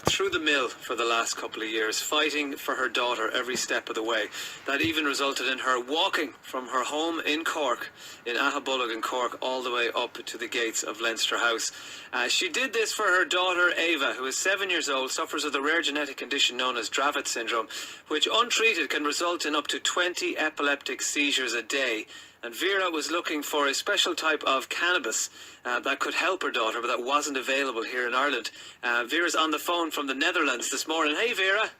through the mill for the last couple of years, fighting for her daughter every step of the way. That even resulted in her walking from her home in Cork, in Ahabullogue in Cork, all the way up to the gates of Leinster House. She did this for her daughter Ava, who is 7 years old, suffers of the rare genetic condition known as Dravet syndrome, which untreated can result in up to 20 epileptic seizures a day. And Vera was looking for a special type of cannabis that could help her daughter, but that wasn't available here in Ireland. Vera's on the phone from the Netherlands this morning. Hey, Vera.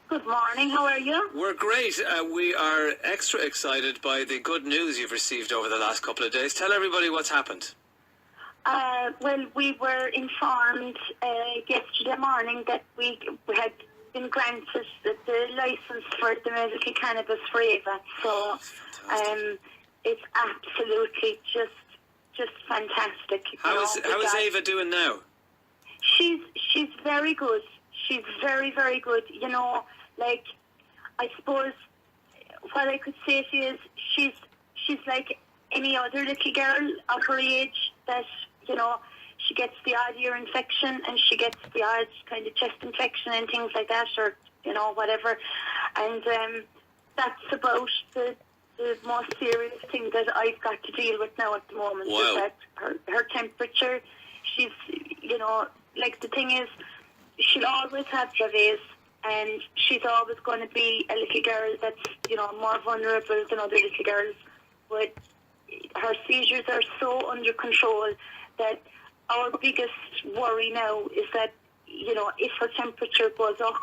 Good morning, how are you? We're great. We are extra excited by the good news you've received over the last couple of days. Tell everybody what's happened. Well, we were informed yesterday morning that we had been granted the licence for the medical cannabis for Ava. So it's absolutely just fantastic. How is Ava doing now? She's very good. She's very, very good. You know, like, I suppose what I could say to you is she's like any other little girl of her age that, you know, she gets the odd ear infection and she gets the odd kind of chest infection and things like that, or, you know, whatever. And that's about the most serious thing that I've got to deal with now at the moment. Wow. Is that her temperature, she's, you know, like, the thing is, she'll always have Dravet, and she's always going to be a little girl that's, you know, more vulnerable than other little girls. But her seizures are so under control that our biggest worry now is that, you know, if her temperature goes up,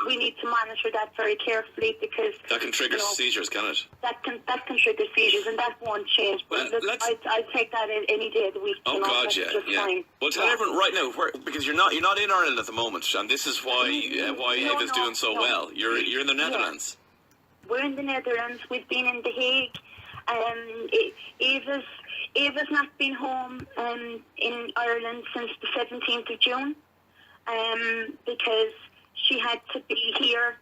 we need to monitor that very carefully, because that can trigger seizures, can it? That can trigger seizures, and that won't change. But well, I'd take that any day of the week. Oh, God, yeah. Fine. Well, tell everyone right now, because you're not in Ireland at the moment, and this is why Ava's doing so well. You're in the Netherlands. Yeah. We're in the Netherlands. We've been in The Hague. Ava's not been home in Ireland since the 17th of June, because she had to be here.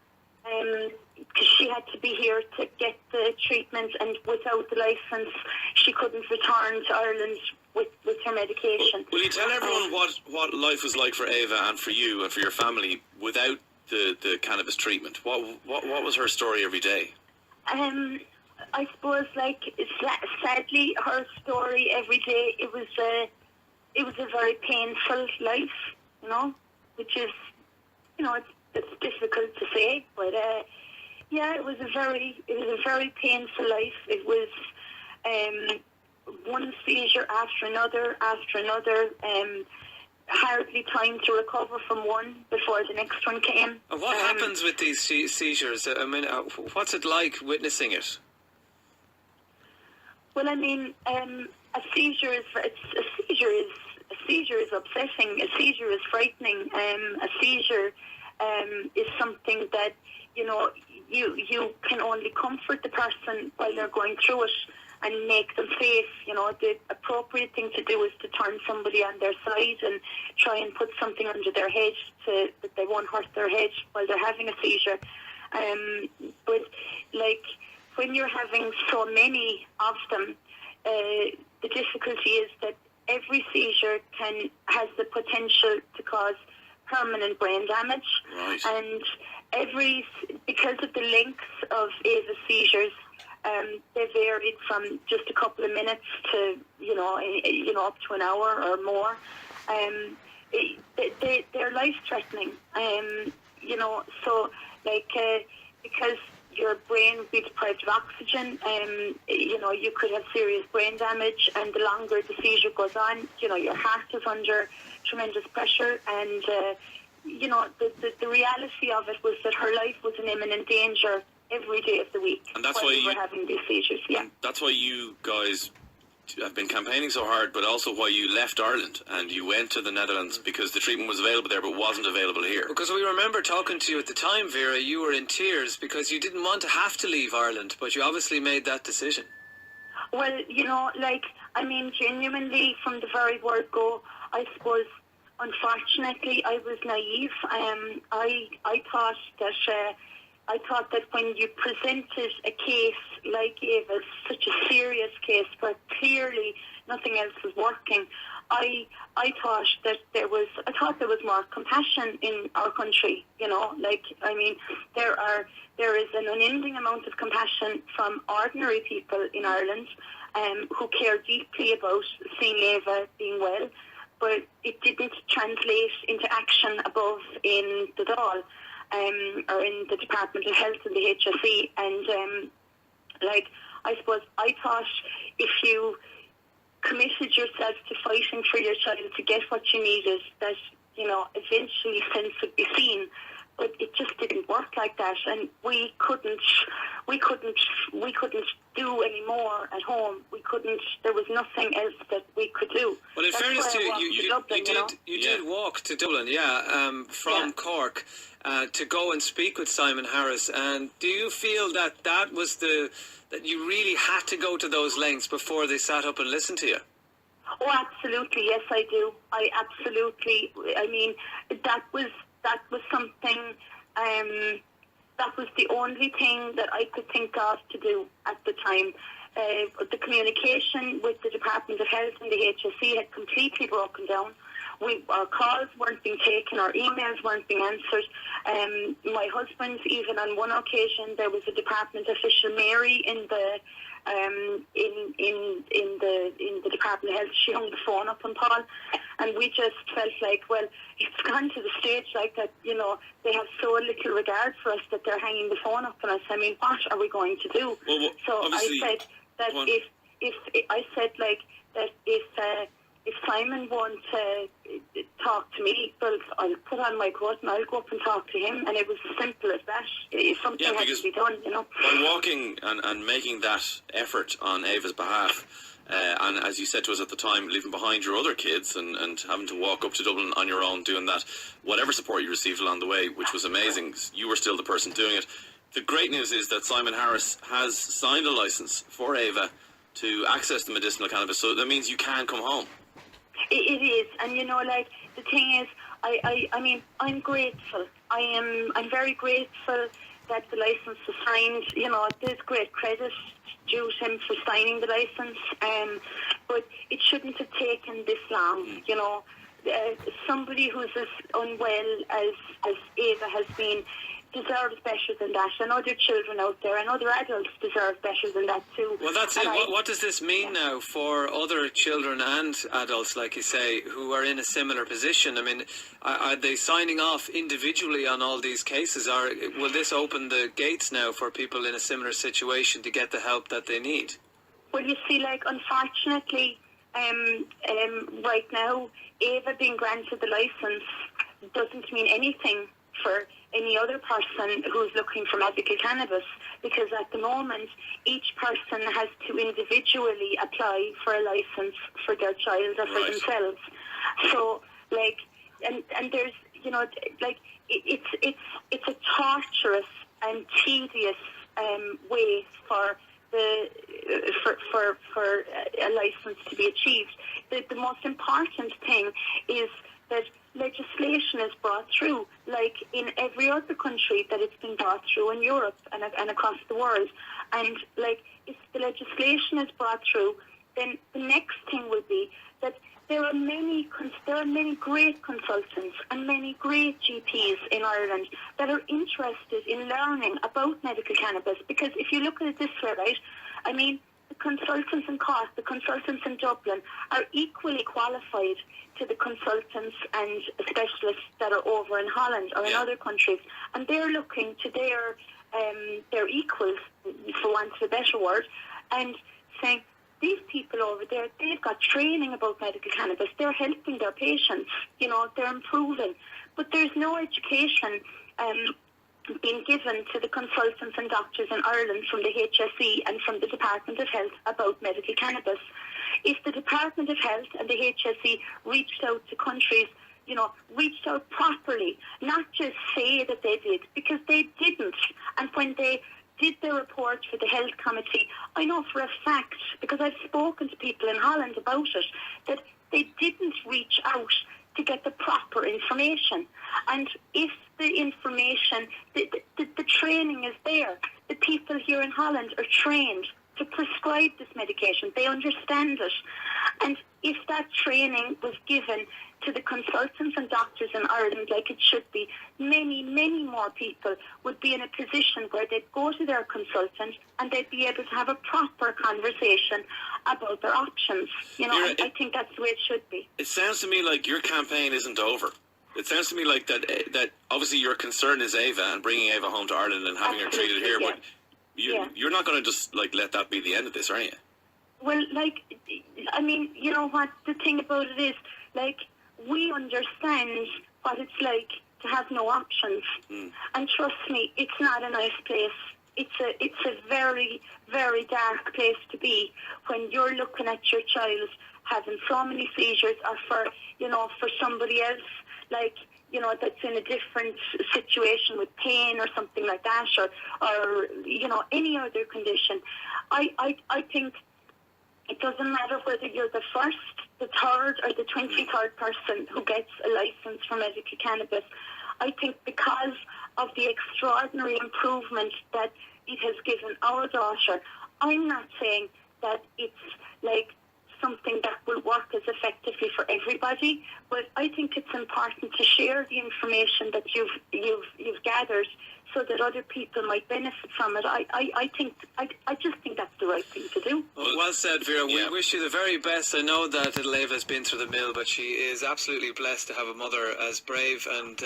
She had to be here to get the treatment, and without the licence, she couldn't return to Ireland with her medication. Will you tell everyone what life was like for Ava and for you and for your family without the cannabis treatment? What was her story every day? I suppose, like, sadly, her story every day, it was a very painful life, you know, which is, you know, it's difficult to say, but yeah, it was a very painful life. It was one seizure after another, hardly time to recover from one before the next one came. What happens with these seizures? I mean, what's it like witnessing it? Well, I mean, a seizure is upsetting. A seizure is frightening. A seizure is something that, you know, you can only comfort the person while they're going through it and make them safe. You know, the appropriate thing to do is to turn somebody on their side and try and put something under their head that they won't hurt their head while they're having a seizure. But, like, when you're having so many of them, the difficulty is that every seizure has the potential to cause permanent brain damage. Right. And because of the lengths of Ava's seizures, they varied from just a couple of minutes to, you know, up to an hour or more. They're life-threatening. You know, so, like, because your brain would be deprived of oxygen, you know, you could have serious brain damage, and the longer the seizure goes on, you know, your heart is under tremendous pressure, and you know, the reality of it was that her life was in imminent danger every day of the week. And that's while why we were having these seizures. Yeah, that's why you guys have been campaigning so hard, but also why you left Ireland and you went to the Netherlands, because the treatment was available there but wasn't available here. Because we remember talking to you at the time, Vera, you were in tears because you didn't want to have to leave Ireland, but you obviously made that decision. Well, you know, like, I mean, genuinely, from the very word go, I suppose, unfortunately, I was naive. I thought that when you presented a case like Ava's, such a serious case where clearly nothing else was working, I thought that there was more compassion in our country. There is an unending amount of compassion from ordinary people in Ireland who care deeply about seeing Ava being well, but it didn't translate into action above in the Dáil or in the Department of Health and the HSE. And I suppose I thought if you committed yourself to fighting for your child to get what you needed, that eventually sense would be seen. But it just didn't work like that, and we couldn't do any more at home. We couldn't. There was nothing else that we could do. Well, in fairness to you, you did walk to Dublin, from Cork, to go and speak with Simon Harris. And do you feel that was that you really had to go to those lengths before they sat up and listened to you? Oh, absolutely. Yes, I do. I mean, that was something, that was the only thing that I could think of to do at the time. The communication with the Department of Health and the HSE had completely broken down. Our calls weren't being taken, our emails weren't being answered. My husband, even on one occasion, there was a department official, Mary, in the Department of Health. She hung the phone up on Paul, and we just felt like, well, it's gone to the stage like that. They have so little regard for us that they're hanging the phone up on us. I mean, what are we going to do? Well, so I said that if Simon won't talk to me, well, I'll put on my coat and I'll go up and talk to him. And it was as simple as that. Something had to be done, By walking and making that effort on Ava's behalf, and as you said to us at the time, leaving behind your other kids and having to walk up to Dublin on your own, doing that, whatever support you received along the way, which was amazing, you were still the person doing it. The great news is that Simon Harris has signed a licence for Ava to access the medicinal cannabis, so that means you can come home. It is, and the thing is, I mean, I'm grateful. I'm very grateful that the licence was signed. There's great credit due to him for signing the licence, but it shouldn't have taken this long. Somebody who's as unwell as Ava has been deserves better than that, and other children out there and other adults deserve better than that too. Well, that's it. What does this mean now for other children and adults, like you say, who are in a similar position? I mean, are they signing off individually on all these cases, or will this open the gates now for people in a similar situation to get the help that they need? Well, you see, unfortunately, right now, Ava being granted the licence doesn't mean anything for any other person who's looking for medical cannabis, because at the moment each person has to individually apply for a licence for their child or for themselves. So and there's it's a torturous and tedious way for a licence to be achieved. The most important thing is that legislation is brought through, like in every other country that it's been brought through in Europe and across the world. And if the legislation is brought through, then the next thing will be that there are many great consultants and many great GPs in Ireland that are interested in learning about medical cannabis. Because if you look at it this way, right, I mean, the consultants in Cork, the consultants in Dublin are equally qualified to the consultants and specialists that are over in Holland or in other countries, and they're looking to their equals, for want of a better word, and saying, these people over there, they've got training about medical cannabis, they're helping their patients, they're improving, but there's no education being given to the consultants and doctors in Ireland from the HSE and from the Department of Health about medical cannabis. If the Department of Health and the HSE reached out to countries, reached out properly, not just say that they did, because they didn't. And when they did their report for the Health Committee, I know for a fact, because I've spoken to people in Holland about it, that they didn't reach out to get the proper information. And if the information, the training is there, the people here in Holland are trained to prescribe this medication. They understand it. And if that training was given to the consultants and doctors in Ireland like it should be, many, many more people would be in a position where they'd go to their consultant and they'd be able to have a proper conversation about their options. You know, I think that's the way it should be. It sounds to me like your campaign isn't over. It sounds to me like that obviously your concern is Ava and bringing Ava home to Ireland and having her treated here, but you're not going to just like let that be the end of this, are you? Well, like, I mean, you know what, the thing about it is, like, we understand what it's like to have no options. And trust me, it's not a nice place. It's a very, very dark place to be when you're looking at your child having so many seizures, or for somebody else, like, you know, that's in a different situation with pain or something like that, or you know, any other condition. I think it doesn't matter whether you're the first, the third, or the 23rd person who gets a license for medical cannabis. I think because of the extraordinary improvement that it has given our daughter, I'm not saying that it's like something that will work as effectively for everybody, but I think it's important to share the information that you've gathered so that other people might benefit from it. I just think that's the right thing to do. Well said, Vera. We wish you the very best. I know that little Ava has been through the mill, but she is absolutely blessed to have a mother as brave and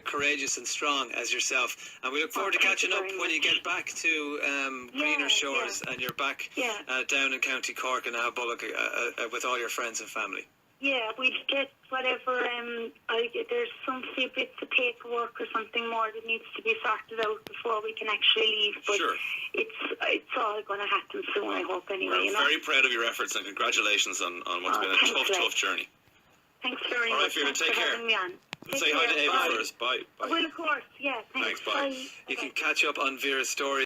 courageous and strong as yourself. And we look forward to catching up when you get back to greener shores and you're back down in County Cork and Ahabulloch with all your friends and family. Yeah, we'd get whatever, there's some few bits of paperwork or something more that needs to be sorted out before we can actually leave. But it's all going to happen soon, I hope, anyway. We're very proud of your efforts and congratulations on what's been a tough journey. Thanks very much. All right, Vera, take care. Having me on. Say hi to Ava for us. Bye. Well, of course, yeah. Thanks. Bye. You can catch up on Vera's story